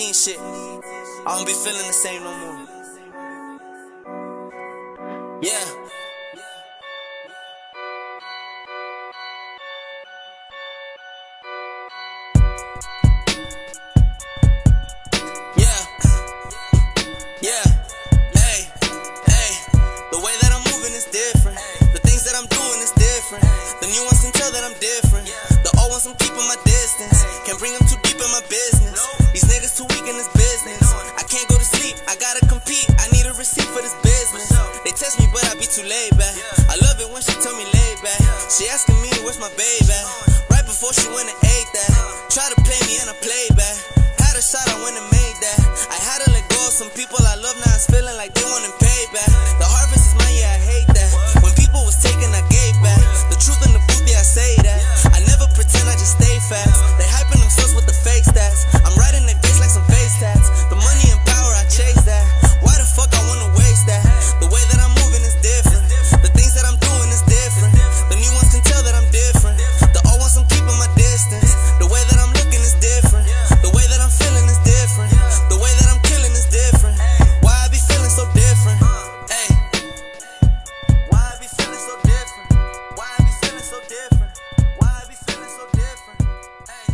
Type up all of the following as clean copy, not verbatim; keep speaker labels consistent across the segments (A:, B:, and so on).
A: 2018 shit. I don't be feeling the same no more. Yeah. Yeah. Yeah. Hey. Hey. The way that I'm moving is different. The things that I'm doing is different. The new ones can tell that I'm different. The old ones I'm keeping my distance. Can't bring them too deep in my business. These niggas too weak in this business. I can't go to sleep, I gotta compete. I need a receipt for this business. They test me, but I be too laid back. I love it when she tell me laid back. She asking me, where's my baby at? Right before she went and ate that. Try to play me and I play back. Had a shot, I went and made that. I had to let go of some people I love, now it's feeling like they wanting payback. The harvest is mine, yeah, I hate that. When people was taking, I gave back. The truth in the booth, yeah, I say that. I never pretend, I just stay fast. They hyping themselves with the fake stats. I'm right in their face like some face tats. The money and power, I chase that. Why the fuck I wanna waste that? The way that I'm moving is different. The things that I'm doing is different. The new ones can tell that I'm different. The old ones I'm keeping my distance. The way that I'm looking is different. The way that I'm feeling is different. The way that I'm killing is different. Why I be feeling so different? Hey. Why I be feeling so different? Why I be feeling so different? Why I be feeling so different? Hey.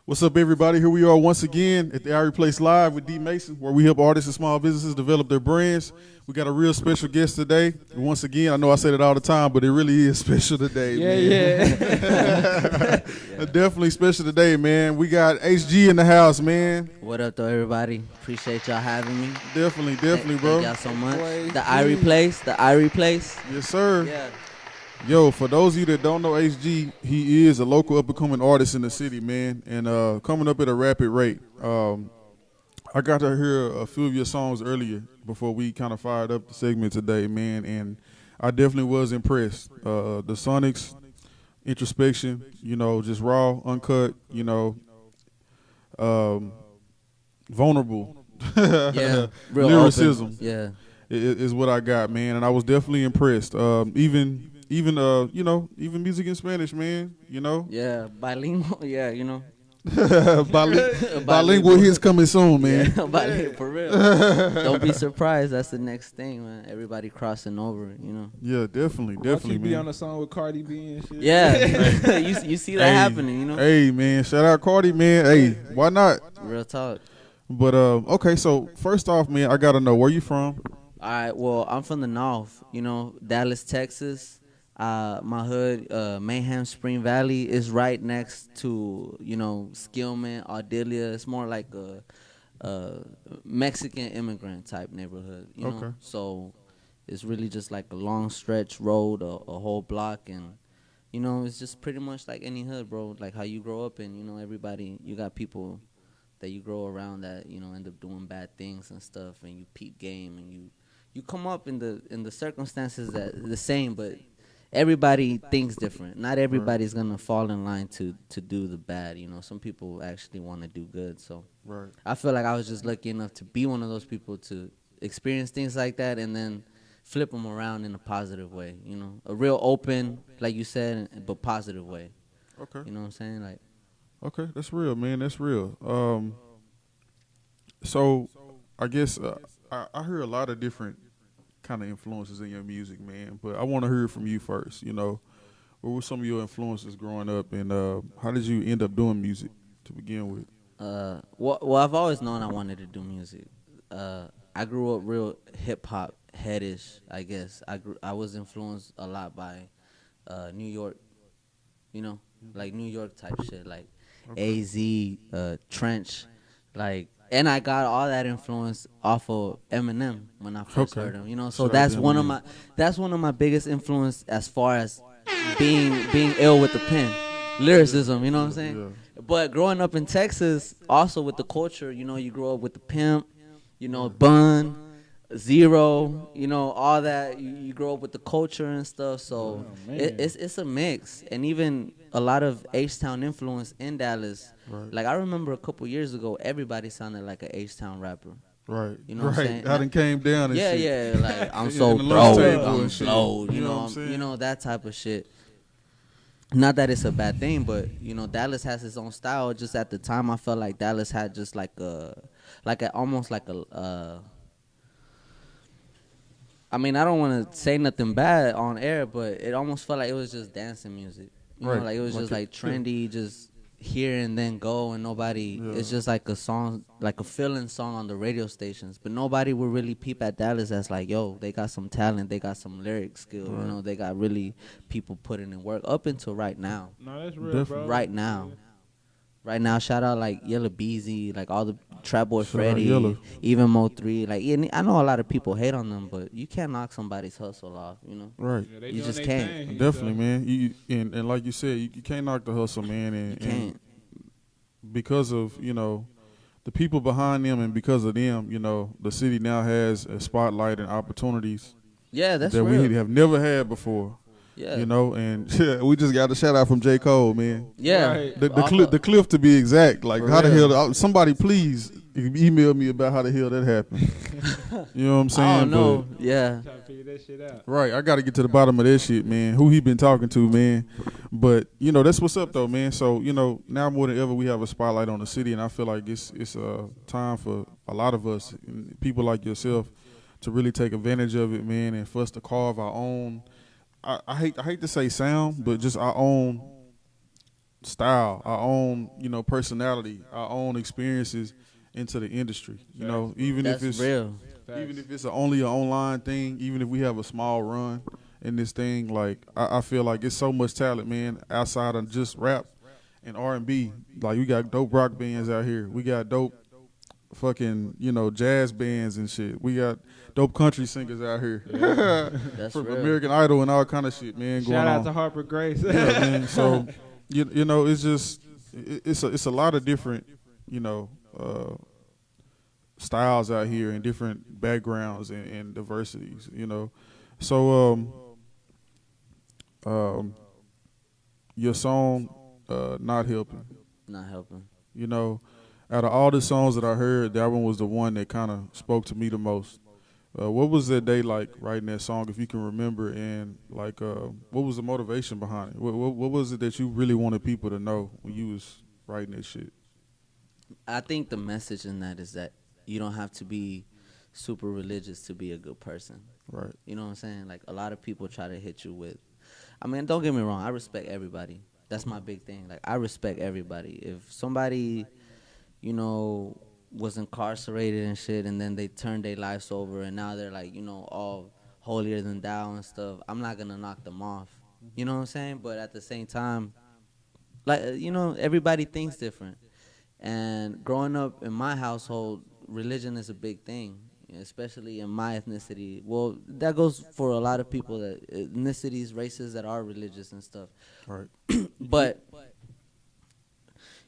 B: What's up, everybody? Here we are once again at the Irie Place Live with D Mason, where we help artists and small businesses develop their brands. We got a real special guest today. And once again, I know I say it all the time, but it really is special today, man. Definitely special today, man. We got H.G in the house, man.
C: What up, though, everybody? Appreciate y'all having me.
B: Definitely,
C: Thank
B: bro.
C: y'all so much. The Irie Place, the Irie Place.
B: Yes, sir.
C: Yeah.
B: Yo, for those of you that don't know HG, he is a local up-and-coming artist in the city, man, and coming up at a rapid rate. I got to hear a few of your songs earlier before we kind of fired up the segment today, man, and I definitely was impressed. The Sonics, Introspection, you know, just raw, uncut, you know, vulnerable.
C: Yeah, real
B: lyricism.
C: open. Yeah.
B: Is what I got, man, and I was definitely impressed. Even you know, even music in Spanish, man, you know.
C: Yeah, bilingual. Yeah, you know.
B: Bilingual hits coming soon, man.
C: Yeah, bilingual, for real. Don't be surprised. That's the next thing, man. Everybody crossing over, you know.
B: Yeah, definitely,
D: Be
B: man.
D: on a song with Cardi B and shit.
C: Yeah, you see that happening, you know.
B: Hey, man, shout out Cardi, man. Hey, why not?
C: Real talk.
B: But okay, so first off, man, I gotta know where you from.
C: All right, well, I'm from the north, you know, Dallas, Texas. My hood, Mayhem Spring Valley, is right next to, you know, Skillman, Ardelia. It's more like a Mexican immigrant type neighborhood, you know. So it's really just like a long stretch road, a whole block, and, you know, it's just pretty much like any hood, bro. Like how you grow up, and, you know, everybody, you got people that you grow around that, you know, end up doing bad things and stuff, and you peep game, and you come up in the circumstances that are the same, but everybody thinks different. Not everybody's gonna fall in line to do the bad. You know, some people actually want to do good. So I feel like I was just lucky enough to be one of those people to experience things like that and then flip them around in a positive way. You know, a real open, like you said, but positive way.
B: Okay.
C: You know what I'm saying? Like.
B: Okay, that's real, man. That's real. So I guess I hear a lot of different kind of influences in your music, man, but I want to hear from you first. You know, what were some of your influences growing up, and how did you end up doing music to begin with?
C: Well, I've always known I wanted to do music. I grew up real hip hop headish, I guess. I was influenced a lot by New York, you know, like New York type shit, like AZ, Trench, like. And I got all that influence off of Eminem when I first heard him, you know. So that's one of my biggest influence as far as being ill with the pen, lyricism, you know what I'm saying? Yeah. But growing up in Texas, also with the culture, you know, you grow up with the Pimp, you know, Bun, Zero, you know, all that. You grow up with the culture and stuff. So it's a mix, and even a lot of H-Town influence in Dallas. Right. Like I remember a couple years ago, everybody sounded like an H-Town rapper.
B: Right.
C: You know what I'm saying?
B: I done came down and shit.
C: Yeah. Like I'm so broke, I'm slow. You know that type of shit. not that it's a bad thing, but you know, Dallas has its own style. Just at the time, I felt like Dallas had just almost like a. I mean, I don't want to say nothing bad on air, but it almost felt like it was just dancing music. You know, like it was just like trendy, just here and then go, and nobody.
B: Yeah.
C: It's just like a song, like a fill-in song on the radio stations, but nobody would really peep at Dallas as like, yo, they got some talent, they got some lyric skill. You know, they got really people putting in work up until right now.
D: No, that's real, bro.
C: Right now. Right now, shout out like Yella Beezy, like all the Trap Boy
B: Shout out
C: Freddy,
B: Yella.
C: even Mo3. Like, I know a lot of people hate on them, but you can't knock somebody's hustle off, you know?
B: Right.
D: Yeah, they
C: You
D: doing
C: just
D: they
C: can't.
D: thing,
B: Definitely,
D: so.
B: man. And like you said, you can't knock the hustle, man. And,
C: You can't.
B: because of, you know, the people behind them and because of them, you know, the city now has a spotlight and opportunities
C: Yeah, that's
B: that
C: real.
B: we have never had before.
C: Yeah.
B: You know, and we just got a shout out from J. Cole, man.
C: Yeah.
D: Right.
B: The cliff to be exact. Like,
D: For
B: how the
D: real.
B: hell, somebody please email me about how the hell that happened. You know what I'm saying?
C: I don't know.
B: But-
C: Yeah.
D: Trying to figure that shit out.
B: Right, I got to get to the bottom of that shit, man. Who he been talking to, man. But, you know, that's what's up, though, man. So, you know, now more than ever, we have a spotlight on the city, and I feel like it's time for a lot of us, people like yourself, to really take advantage of it, man, and for us to carve our own, I hate to say sound, but just our own style, our own, you know, personality, our own experiences into the industry. You know, even
C: That's
B: if it's
C: real.
B: even if it's only an online thing, even if we have a small run in this thing, like I feel like it's so much talent, man, outside of just rap and R&B. Like, we got dope rock bands out here. We got dope fucking, you know, jazz bands and shit. We got dope country singers out here.
C: That's
B: From
C: real.
B: American Idol and all kind of shit, man, going
D: Shout out
B: on.
D: to Harper Grace.
B: Yeah, man. So, you know, it's just it's a lot of different, you know, styles out here and different backgrounds and diversities, you know. So your song Not Helping,
C: Not helping.
B: you know, out of all the songs that I heard, that one was the one that kind of spoke to me the most. What was that day like writing that song, if you can remember, and like what was the motivation behind it? What was it that you really wanted people to know when you was writing that shit?
C: I think the message in that is that you don't have to be super religious to be a good person.
B: Right.
C: You know what I'm saying? Like, a lot of people try to hit you with, I mean, don't get me wrong, I respect everybody. That's my big thing. Like, I respect everybody. If somebody, you know, was incarcerated and shit, and then they turned their lives over, and now they're like, you know, all holier than thou and stuff, I'm not gonna knock them off. You know what I'm saying? But at the same time, like, you know, everybody thinks different. And growing up in my household, religion is a big thing, especially in my ethnicity. Well, that goes for a lot of people, that ethnicities, races that are religious and stuff.
B: Right.
C: But,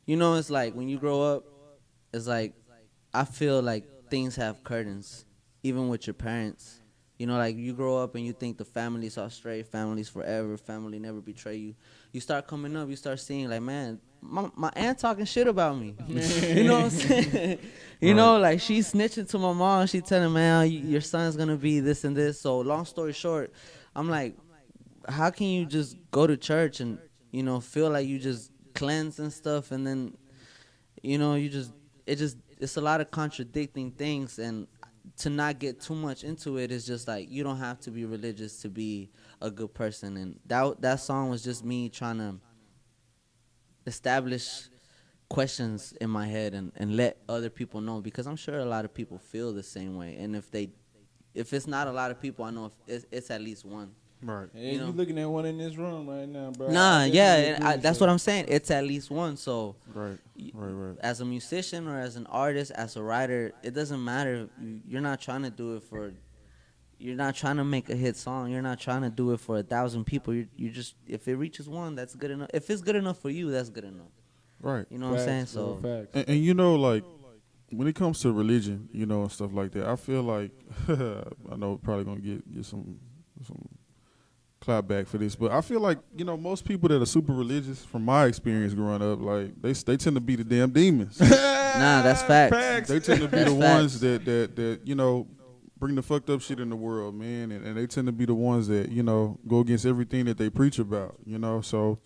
C: you know, it's like when you grow up, it's like, I feel like things have curtains, even with your parents. You know, like, you grow up and you think the families are straight, families forever, family never betray you. You start coming up, you start seeing, like, man, my aunt talking shit about me. You know what I'm saying? You know, like, she's snitching to my mom. She telling, man, your son's going to be this and this. So, long story short, I'm like, how can you just go to church and, you know, feel like you just cleanse and stuff, and then, you know, it's a lot of contradicting things, and to not get too much into it is just like, you don't have to be religious to be a good person. And that song was just me trying to establish questions in my head and let other people know, because I'm sure a lot of people feel the same way. And if it's not a lot of people, I know if it's at least one.
B: Right.
D: Hey,
C: You know.
D: you looking at one in this room right now, bro.
C: Nah, yeah, and that's what I'm saying. It's at least one. So
B: Right. Right.
C: as a musician or as an artist, as a writer, it doesn't matter. You're not trying to do it for, you're not trying to make a hit song. You're not trying to do it for 1,000 people. You just, if it reaches one, that's good enough. If it's good enough for you, that's good enough.
B: Right.
C: You know what I'm saying? So
D: facts.
B: And you know, like, when it comes to religion, you know, and stuff like that, I feel like I know we're probably gonna get some clap back for this, but I feel like, you know, most people that are super religious, from my experience growing up, like, they tend to be the damn demons.
C: nah, that's facts.
B: They tend to be
C: That's
B: the
C: facts.
B: ones that you know, bring the fucked up shit in the world, man, and they tend to be the ones that, you know, go against everything that they preach about, you know. So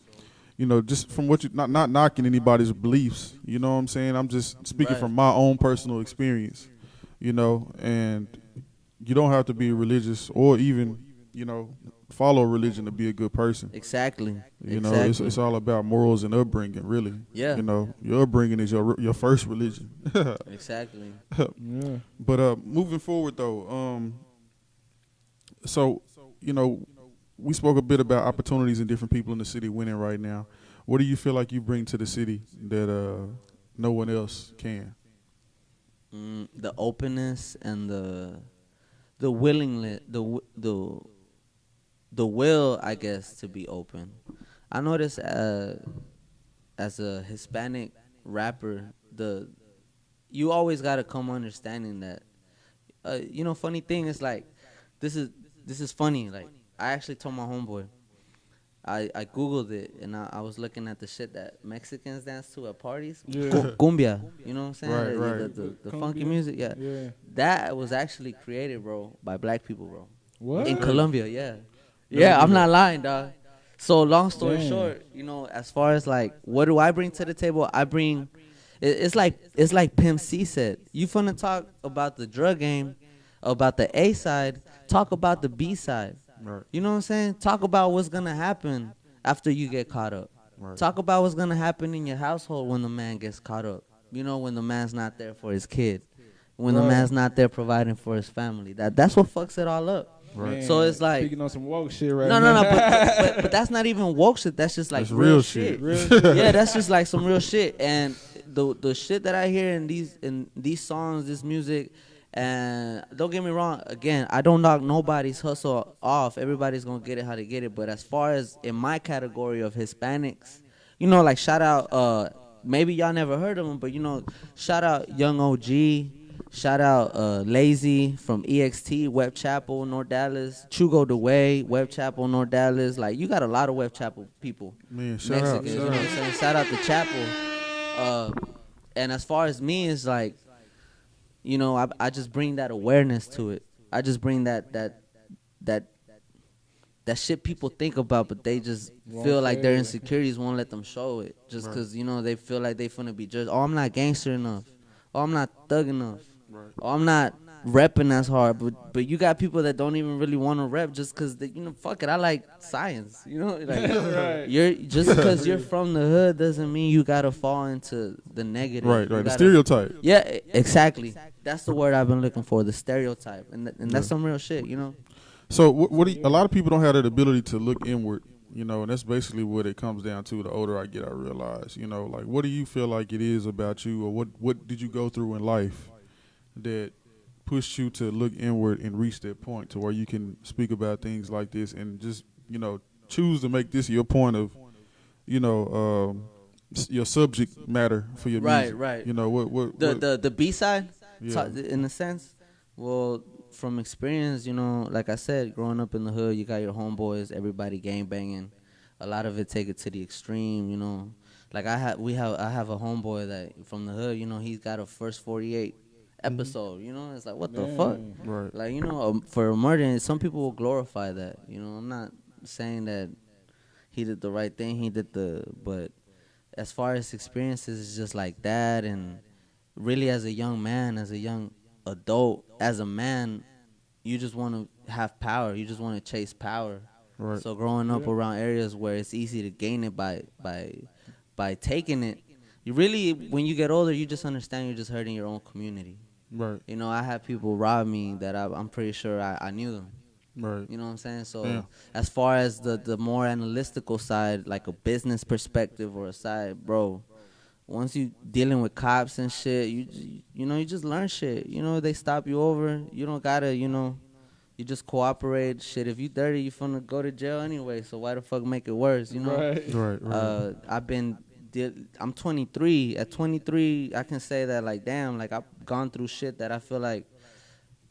B: just from what you not knocking anybody's beliefs. You know what I'm saying? I'm just speaking
C: Right.
B: from my own personal experience. And you don't have to be religious or even follow religion to be a good person.
C: Exactly.
B: It's all about morals and upbringing, really.
C: Yeah.
B: Your upbringing is your first religion.
C: Exactly.
D: Yeah.
B: But moving forward though, so we spoke a bit about opportunities and different people in the city winning right now. What do you feel like you bring to the city that no one else can?
C: The openness and the willingness, the will, I guess, to be open. I noticed as a Hispanic rapper, you always gotta come understanding that. Funny thing is like, this is funny. Like, I actually told my homeboy. I googled it and I was looking at the shit that Mexicans dance to at parties.
D: Yeah.
C: Cumbia, you know what I'm saying?
B: Right.
C: The funky music, yeah.
D: Yeah.
C: That was actually created, bro, by black people, bro.
D: What?
C: In Colombia, yeah. Yeah, I'm not lying, dog. So long story
D: Damn.
C: short, as far as like, what do I bring to the table? I bring, it's like Pimp C said. You finna talk about the drug game, about the A side, talk about the B side.
B: Right.
C: You know what I'm saying? Talk about what's gonna happen after you get caught up.
B: Right.
C: Talk about what's gonna happen in your household when the man gets caught up. When the man's not there for his kid, when the
D: Right.
C: man's not there providing for his family. That's what fucks it all up.
B: Right.
D: Man,
C: So it's like,
D: speaking on some woke shit right
C: no,
D: now.
C: but that's not even woke shit. That's just like
B: That's
C: real
B: real
C: shit.
B: shit.
C: Yeah, that's just like some real shit. And the shit that I hear in these songs, this music, and don't get me wrong. Again, I don't knock nobody's hustle off. Everybody's gonna get it how they get it. But as far as in my category of Hispanics, like shout out. Maybe y'all never heard of them, but shout out Young OG. Shout out Lazy from EXT, Web Chapel, North Dallas. Chugo the Way, Web Chapel, North Dallas. Like, you got a lot of Web Chapel people.
B: Man, shout out.
C: Mexicans, you know what I'm saying? Shout out to Chapel. And as far as me, it's like, I just bring that awareness to it. I just bring that shit people think about, but they just feel like their insecurities won't let them show it. Just because, they feel like they finna be judged. Oh, I'm not gangster enough. Oh, I'm not thug enough.
B: Right.
C: Oh, I'm not repping as hard. But you got people that don't even really want to rep just because, fuck it, I like science. Like,
D: Right.
C: you're just because you're from the hood doesn't mean you got to fall into the negative.
B: Right.
C: You
B: The
C: gotta-
B: stereotype.
C: Yeah, exactly. That's the word I've been looking for, the stereotype. And that's some real shit,
B: So what a lot of people don't have that ability to look inward, and that's basically what it comes down to. The older I get, I realize, like, what do you feel like it is about you, or what did you go through in life that pushed you to look inward and reach that point to where you can speak about things like this and just, choose to make this your point of, your subject matter for your music.
C: Right.
B: What
C: The B side,
B: Yeah.
C: in a sense. Well, from experience, like I said, growing up in the hood, you got your homeboys, everybody gang banging. A lot of it take it to the extreme, Like I have a homeboy that from the hood, he's got a first 48 episode. It's like, what the fuck?
B: Right.
C: Like, for a murder, some people will glorify that. I'm not saying that he did the right thing. But as far as experiences, it's just like that. And really, as a young man, as a young adult, as a man, you just want to have power. You just want to chase power.
B: Right.
C: So growing up around areas where it's easy to gain it by taking it, you really, when you get older, you just understand you're just hurting your own community.
B: Right.
C: I had people rob me that I'm pretty sure I knew them.
B: Right.
C: You know what I'm saying? So
B: Yeah.
C: as far as the more analytical side, like a business perspective or a side, bro, once you dealing with cops and shit, you just learn shit. They stop you over. You don't gotta, you just cooperate. Shit, if you dirty, you finna go to jail anyway. So why the fuck make it worse?
D: Right.
C: I'm 23. At 23, I can say that, like, damn, like, I've gone through shit that I feel like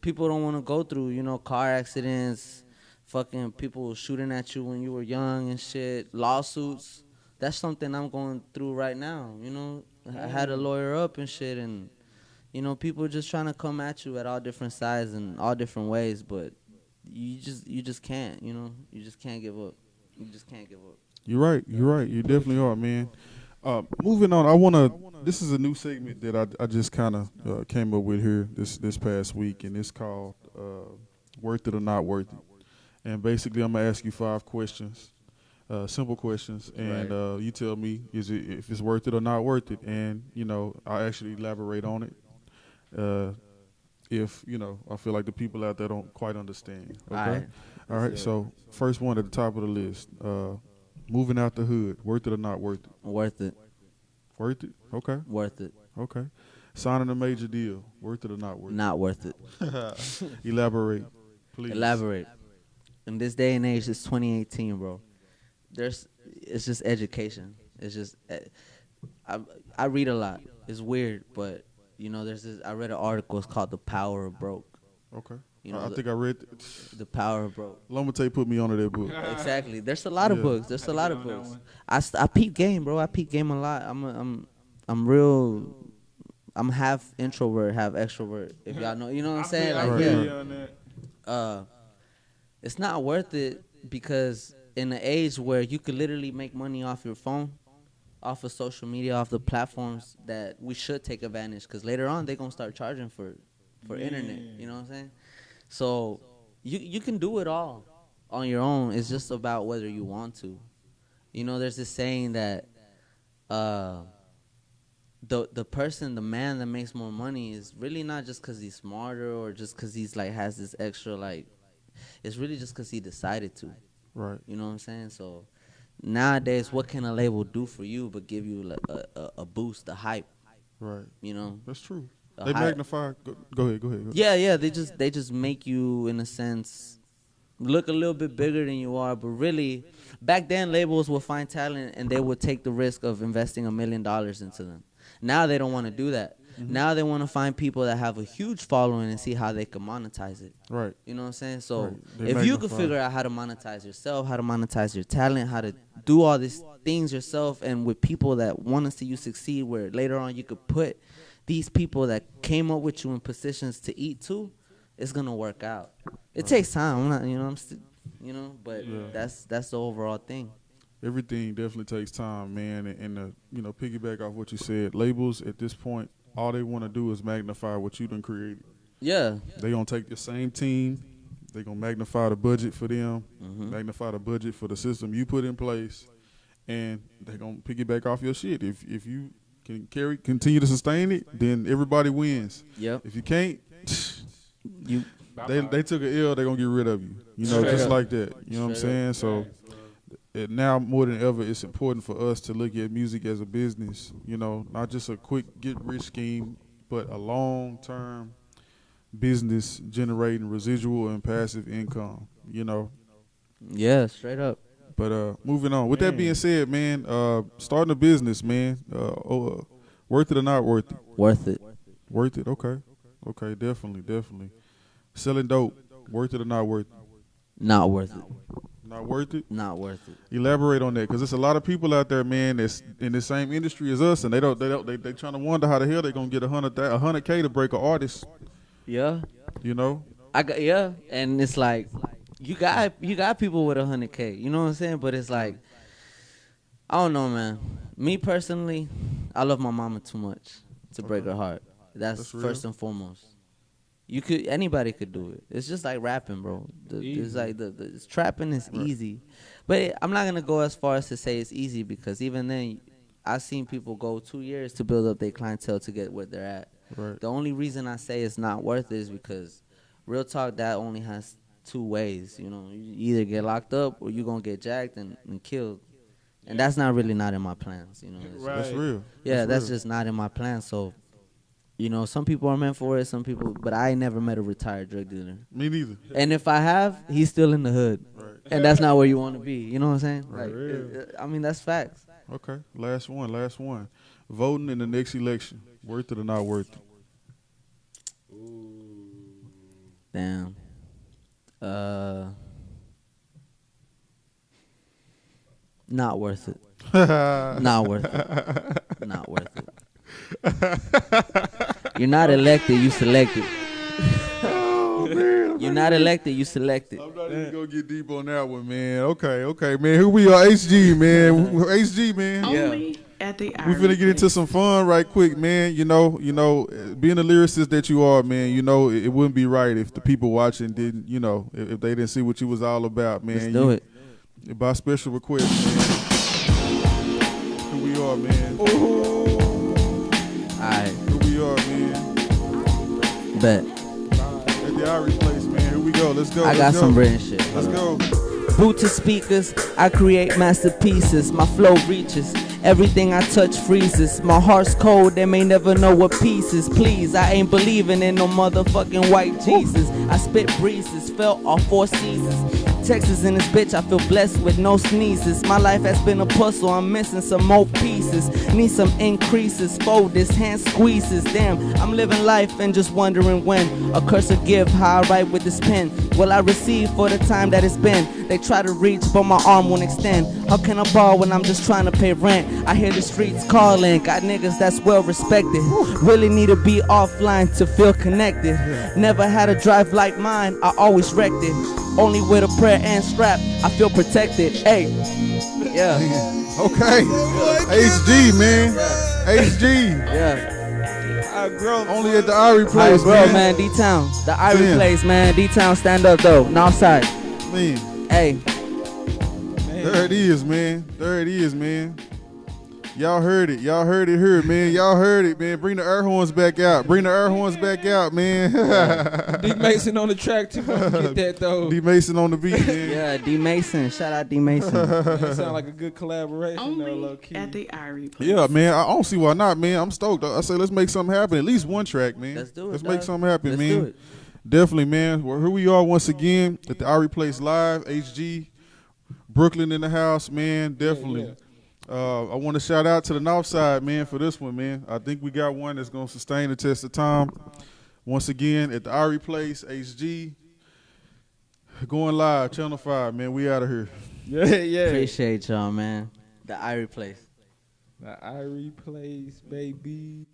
C: people don't want to go through. Car accidents, fucking people shooting at you when you were young and shit, lawsuits. That's something I'm going through right now. I had a lawyer up and shit, and people just trying to come at you at all different sides and all different ways, but you just can't. You just can't give up. You just can't give up.
B: You're right. You're right. You definitely are, man. Moving on, I wanna. This is a new segment that I just kind of came up with here this past week, and it's called "Worth It or Not Worth It." And basically, I'm gonna ask you 5 questions, simple questions, and you tell me if it's worth it or not worth it, and I'll actually elaborate on it. If I feel like the people out there don't quite understand. Okay. All right. So first one at the top of the list. Moving out the hood, worth it or not worth it?
C: Worth it.
B: Worth it? Okay.
C: Worth it.
B: Okay. Signing a major deal, worth it or not worth
C: Not worth it.
B: it? Elaborate, please.
C: Elaborate. In this day and age, it's 2018, bro. It's just education. It's just, I read a lot. It's weird, but there's this. I read an article. It's called "The Power of Broke."
B: Okay.
C: I
B: think I read
C: The Power of Broke.
B: Lomate put me onto that book.
C: Exactly. There's a lot of books. There's a lot of books. I peep game, bro. I peep game a lot. I'm real. I'm half introvert, half extrovert. If y'all know, you know what I'm saying?
D: I
C: Like,
D: feel
C: yeah.
D: you on that.
C: It's not worth it because in an age where you could literally make money off your phone, off of social media, off the platforms that we should take advantage, because later on they're gonna start charging for internet. You know what I'm saying? So you can do it all on your own. It's just about whether you want to. There's this saying that the man that makes more money is really not just because he's smarter or just because he's like has this extra like. It's really just because he decided to.
B: Right.
C: You know what I'm saying? So nowadays, what can a label do for you but give you like a boost, a hype?
B: Right. That's true. They magnify. Go ahead.
C: Yeah. They just make you, in a sense, look a little bit bigger than you are. But really, back then, labels would find talent and they would take the risk of investing $1 million into them. Now they don't want to do that. Mm-hmm. Now they want to find people that have a huge following and see how they can monetize it.
B: Right.
C: You know what I'm saying? So
B: right.
C: If you could figure out how to monetize yourself, how to monetize your talent, how to do all these things yourself, and with people that want to see you succeed, where later on you could put these people that came up with you in positions to eat too, it's gonna work out. It takes time. But that's the overall thing.
B: Everything definitely takes time, man. And piggyback off what you said, labels at this point, all they want to do is magnify what you done created.
C: Yeah.
B: They gonna take the same team, they gonna magnify the budget for them, magnify the budget for the system you put in place, and they gonna piggyback off your shit. If you can continue to sustain it, then everybody wins.
C: Yep.
B: If you can't, they took an L, they gonna get rid of you. Just like that. You know what I'm saying? So now more than ever, it's important for us to look at music as a business. Not just a quick get-rich scheme, but a long-term business generating residual and passive income.
C: Yeah, straight up.
B: But moving on. With that being said, man, starting a business, man, worth it or not worth it?
C: Worth it.
B: Worth it. Okay, definitely. Selling dope, worth it or not worth it?
C: Not worth it.
B: Not worth it?
C: Not worth it.
B: Elaborate on that, because there's a lot of people out there, man, that's in the same industry as us, and they trying to wonder how the hell they gonna get $100K to break an artist.
C: Yeah. And it's like you got people with $100K. You know what I'm saying? But it's like, I don't know, man. Me personally, I love my mama too much to break her heart. That's first and foremost. Anybody could do it. It's just like rapping, bro. It's like the trapping is easy, but I'm not gonna go as far as to say it's easy, because even then, I've seen people go 2 years to build up their clientele to get where they're at.
B: Right.
C: The only reason I say it's not worth it is because real talk, that only has 2 ways. You either get locked up or you're gonna get jacked and killed, and that's not in my plans.
D: Right.
B: That's real.
C: Yeah, that's just not in my plans. So. Some people are meant for it, some people, but I ain't never met a retired drug dealer.
B: Me neither.
C: And if I have, he's still in the hood.
B: Right.
C: And that's not where you want to be. You know what I'm saying?
B: Right.
C: That's facts.
B: Okay, last one. Voting in the next election, worth it or not worth it?
C: Damn. Not worth it. Not worth it. Not worth it. You're not elected, you selected.
B: Oh, man.
C: You're not elected, you selected.
B: I'm not even gonna get deep on that one, man. Okay, man. Here we are, HG, man. HG, man.
E: Only at the
B: We finna get into some fun right quick, man. You know, being the lyricist that you are, man, you know, it wouldn't be right if the people watching didn't, you know, if they didn't see what you was all about, man.
C: Let's do it.
B: By special request, man. Here we are, man.
C: Alright,
B: Here we are, man.
C: bet.
B: At the Irie place, man. Here we go. Let's go.
C: I got some written shit.
B: Let's go.
C: Boot to speakers, I create masterpieces. My flow reaches, everything I touch freezes. My heart's cold, they may never know what pieces. Please, I ain't believing in no motherfucking white Jesus. I spit breezes, felt all 4 seasons. Texas in this bitch, I feel blessed with no sneezes. My life has been a puzzle, I'm missing some more pieces. Need some increases, fold this, hand squeezes. Damn, I'm living life and just wondering when a curse will give, how I write with this pen. Will I receive for the time that it's been? They try to reach, but my arm won't extend. How can I borrow when I'm just trying to pay rent? I hear the streets calling, got niggas that's well respected. Really need to be offline to feel connected. Never had a drive like mine, I always wrecked it. Only with a prayer and strap, I feel protected. Hey, yeah,
B: Okay. HG, man. HG.
C: yeah.
B: Only at the Irie
C: Hey,
B: place,
C: bro, man, D-Town, the Irie
B: Damn.
C: place, man. D-Town, stand up though, Northside.
B: Man,
C: Hey,
B: there it is, man. There it is, man. Y'all heard it. Y'all heard it here, man. Y'all heard it, man. Bring the air horns back out. Bring the air horns back out, man.
D: D Mason on the track too. Don't forget that though.
B: D Mason on the beat, man.
C: yeah, D Mason, shout out D Mason.
D: That sound like a good collaboration though, low
E: Only
D: key.
E: at the Irie place.
B: Yeah, man. I don't see why not, man. I'm stoked. I say let's make something happen. At least one track, man.
C: Let's do it.
B: Let's make
C: dog.
B: something happen,
C: Let's
B: man.
C: do it.
B: Definitely, man. Well, here we are once again at the Irie Place Live. HG, Brooklyn in the house, man. Definitely.
D: Yeah.
B: I want to shout out to the North Side, man, for this one, man. I think we got one that's going to sustain the test of time. Once again, at the Irie Place, HG, going live, Channel 5, man. We out of here.
D: Yeah.
C: Appreciate y'all, man. The Irie place.
D: The Irie place, baby.